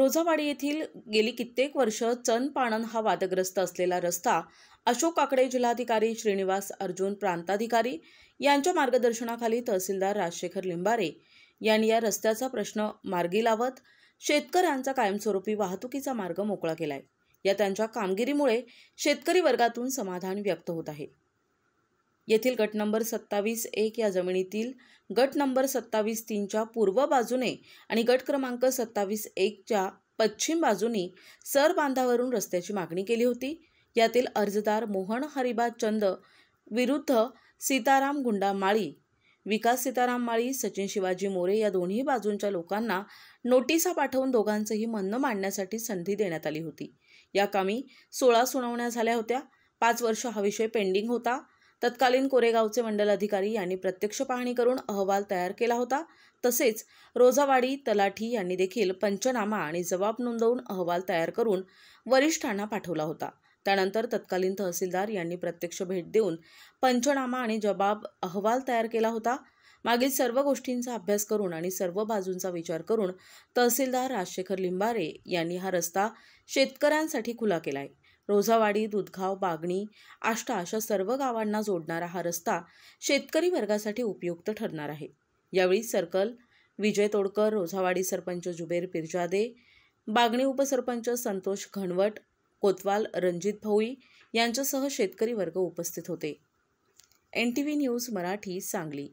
रोजावाडी येथील गेली कित्येक वर्ष चन-पाणंद हा वादग्रस्त असलेला रस्ता अशोक काकडे, जिल्हाधिकारी श्रीनिवास अर्जुन, प्रांताधिकारी यांच्या मार्गदर्शनाखाली तहसीलदार राजशेखर लिंबारे यांनी या रस्त्याचा प्रश्न मार्गी लावत शेतकऱ्यांचा कायमस्वरूपी वाहतुकीचा मार्ग मोकळा केलाय। या त्यांच्या कामगिरीमुळे शेतकरी वर्गातून समाधान व्यक्त होत आहे। येथील गट नंबर 27-1 या जमिनीतील गट नंबर 27-3 च्या पूर्व बाजूने आणि गट क्रमांक 27-1 च्या पश्चिम बाजूनी सर बांधावरून रस्त्याची मागणी केली होती। यातील अर्जदार मोहन हरिभात चंद विरुद्ध सीताराम गुंडा माळी, विकास सीताराम माळी, सचिन शिवाजी मोरे या दोन्ही बाजूंच्या लोकांना नोटिसा पाठवून दोघांचेही म्हणणं मांडण्यासाठी संधी देण्यात आली होती। या कामी 16 सुनावण्या झाल्या होत्या। 5 वर्ष हा विषय पेंडिंग होता। तत्कालीन कोरेगावचे मंडल अधिकारी यांनी प्रत्यक्ष पाहणी करून अहवाल तयार केला होता। तसेच रोजावाडी तलाठी यांनी देखील पंचनामा आणि जबाब नोंदवून अहवाल तयार करून वरिष्ठांना पाठवला होता। त्यानंतर तत्कालीन तहसीलदार यांनी प्रत्यक्ष भेट देऊन पंचनामा आणि जबाब अहवाल तयार केला होता। मागील सर्व गोष्टींचा अभ्यास करून आणि सर्व बाजूंचा विचार करून तहसीलदार राजशेखर लिंबारे यांनी हा रस्ता शेतकऱ्यांसाठी खुला केलाय। रोजावाडी, दुधगाव, बागणी, आष्टा अशा सर्व गावांना जोडणारा हा रस्ता शेतकरी वर्गासाठी उपयुक्त ठरणार आहे। यावेळी सर्कल विजय तोडकर, रोजावाडी सरपंच जुबेर पिरजादे, बागणी उपसरपंच संतोष घनवट, कोतवाल रणजित भोई यांच्यासह शेतकरी वर्ग उपस्थित होते। NTV news Marathi, Sangli.